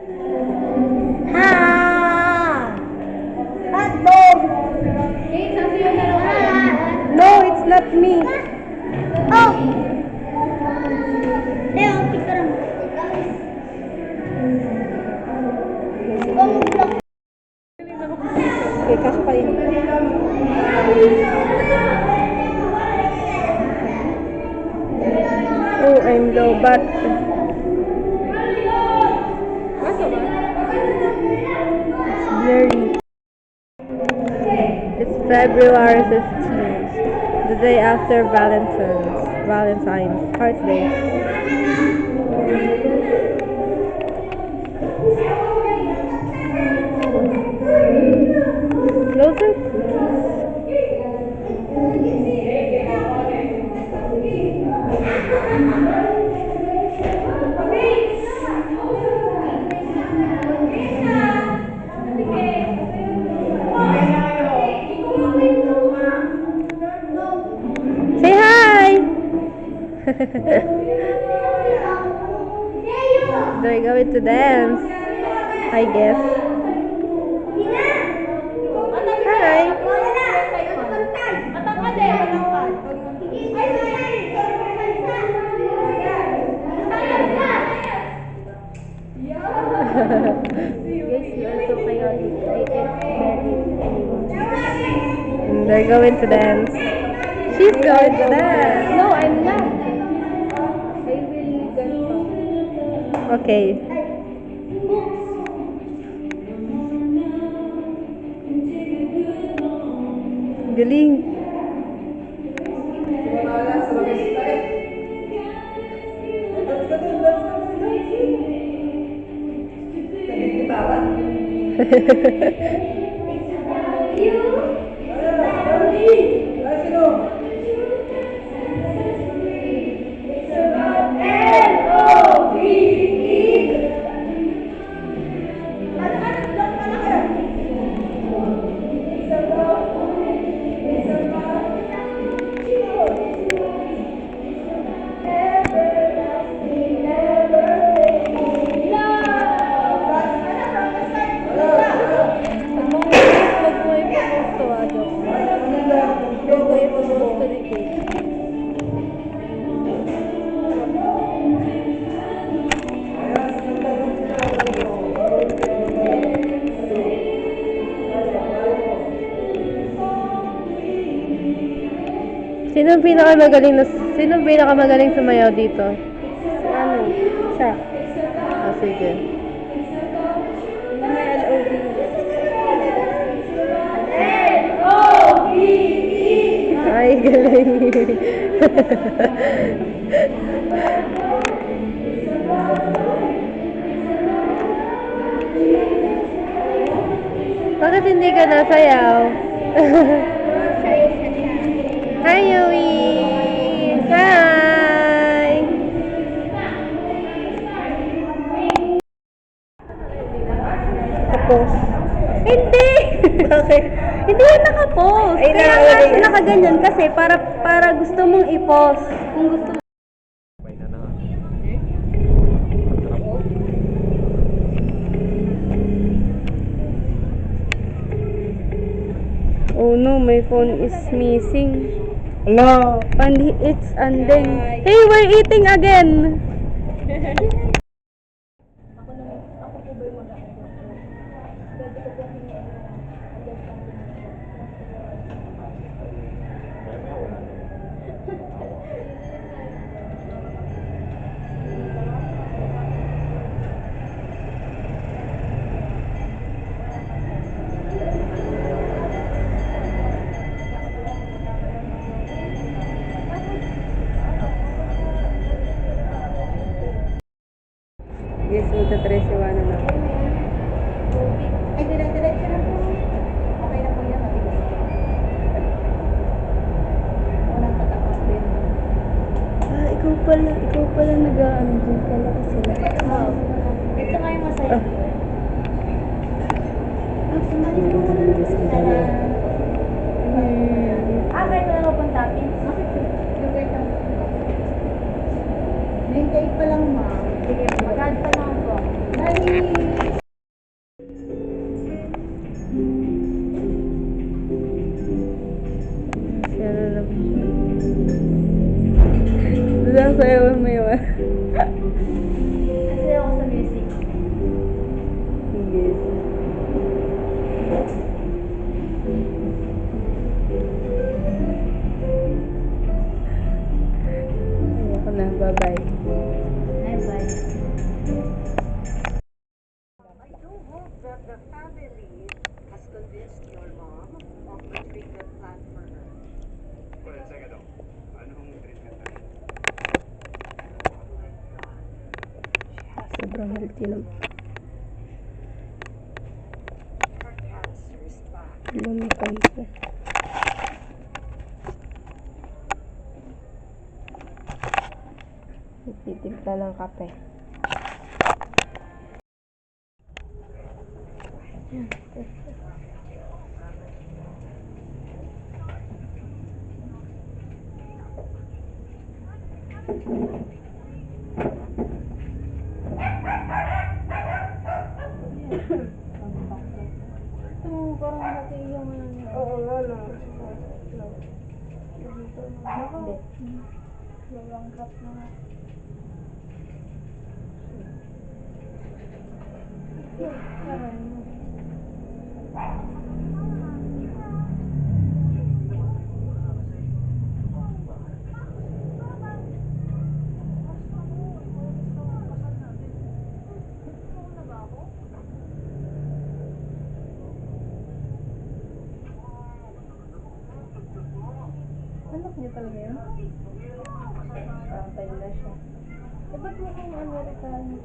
Ha! Hot dog! No, it's not me. Oh! Leo, picture mo. Okay, kaso pa rin. Oh, I'm low, but... It's blurry. It's February 15th, the day after Valentine's Heart Day. Those are Say hi! They're going to dance, I guess. Hi! And they're going to dance. She's going to dance. No, I'm not. I will go. Okay. Galing. Sino pinakamagaling sumayaw dito? Ano? Siya. Ah, sige. May LOV. Ay, galing. Bakit hindi ka nasayaw? Hi, Yui! Hi! Tapos. Hindi! Bakit? Hindi yan nakapost. Ay, Kaya nakalagay. nga nakaganyan kasi para gusto mong i-post. Kung gusto mo. Oh no, my phone is missing. Hello. And it's ending. Hey, we're eating again! Yes, magta-13 na. Ay, dire-diretso na po. Okay na po yan. Walang patapos din. Ah, ikaw pala nag-ano dyan pala kasi. Wow. Ito nga yung masaya. Kahit na lang punta. Yung kahit lang. 98 pa lang, ma'am. Sige, mag-add pa lang po. Bali, Sobrang healthy naman. Lumikan po. Nagtitimpla ng kape. Ito, parang hati yung ano niya. Oo nga no. Ako. Dalawang cup na nga. Parang anak niya talaga yun? Patay na siya. Eh, ba't mo kung Amerikano?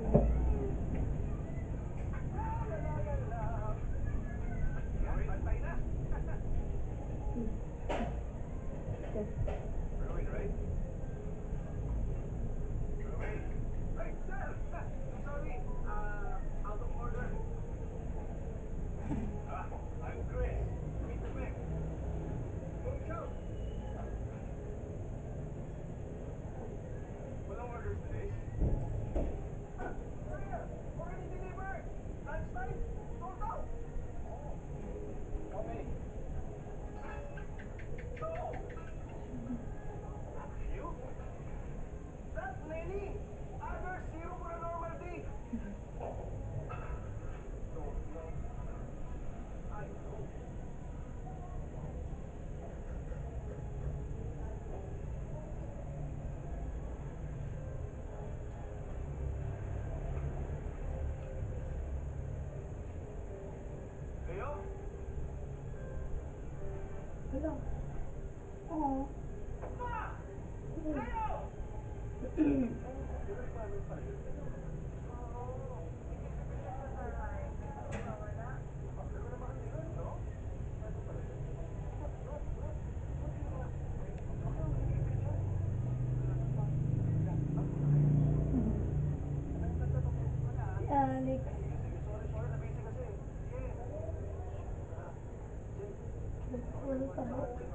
Hello? Oo. Alex. Ano pa ba? Okay.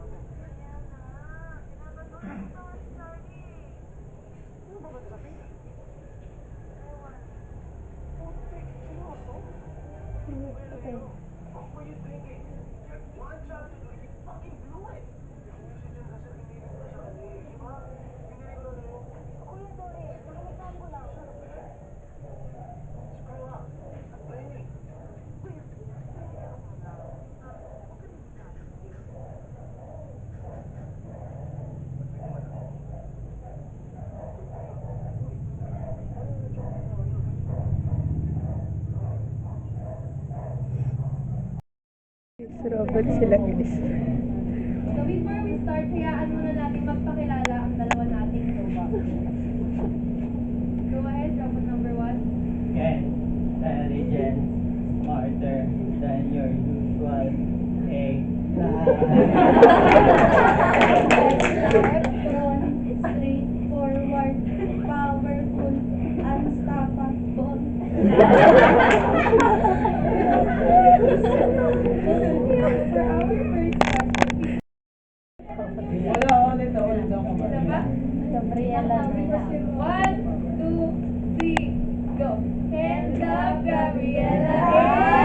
It's robot sila guys. So before we start, hayaan muna natin magpakilala ang dalawa nating robot. Go ahead, robot number 1. Ken, intelligent, smarter than your usual egg. Electron, straightforward, powerful, unstoppable. For our first question, Wala, ulit ako ano ba? Gabriela na. 1, 2, 3, go! Hands up, Gabriela!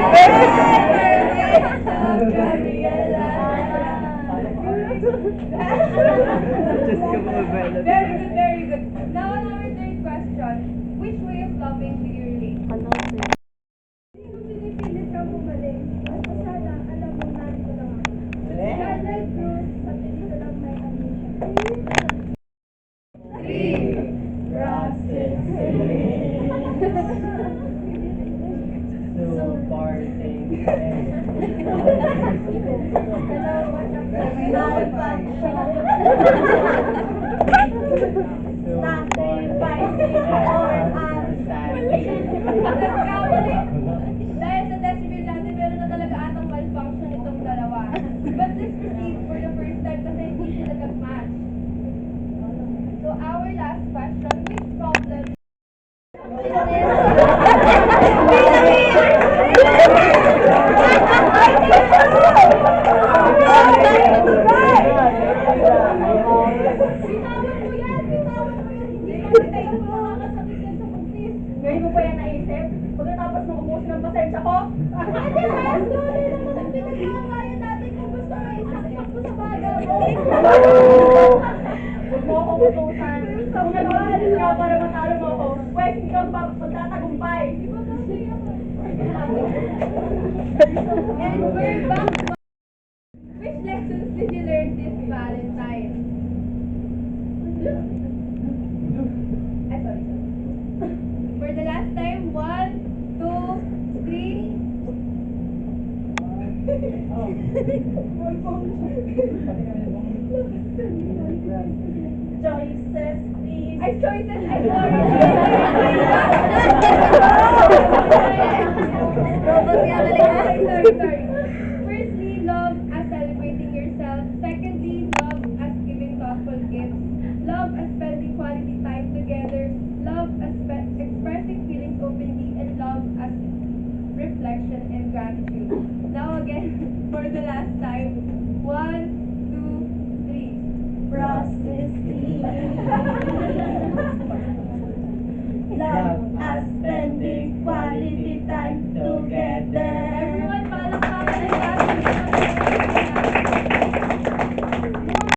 Hands up, Gabriela! Just come over. Very good, very good. Now on our third question, which way of loving do you relate? Ano ito? Kung pinipilit ka bumalik, basta sana alam mo narito lang ako. Scarlet Cruz, sa pinito lang may amnesia. 3, Russell So parting. Hello, what's up? So parting. Nagkamali. Dahil sa decibel natin, meron na talaga atang malfunction itong dalawa. But let's proceed for the first time kasi hindi sila nag-match. So our last question, which problem bitawan mo yan! Bitawan mo yan! Hindi kasi kayo makakasakit yan sa buntis. Ngayon mo pa yan naisip? Pagkatapos mo kumusin ng pasensya ko? Hindi ba? Sorry naman ang pinagkakayan natin kung gusto mo isaksak mo sa baga mo. Huwag mo akong utusan. Kung nag-aalis ka para matalo mo ako, pwes, hindi ka magtatagumpay. Di ba kasi ako? And we're back. Which lessons did you learn this Valentine? Ay, sorry. For the last time, 1, 2, 3. Choices, please. Ay, choices. Ay, sorry. Sorry. Firstly, love as celebrating yourself. Secondly, love as giving thoughtful gifts. Love as spending quality time together. Love as expressing feelings openly. And love as reflection and gratitude. Now again, for the last time. 1, 2, 3. Processing.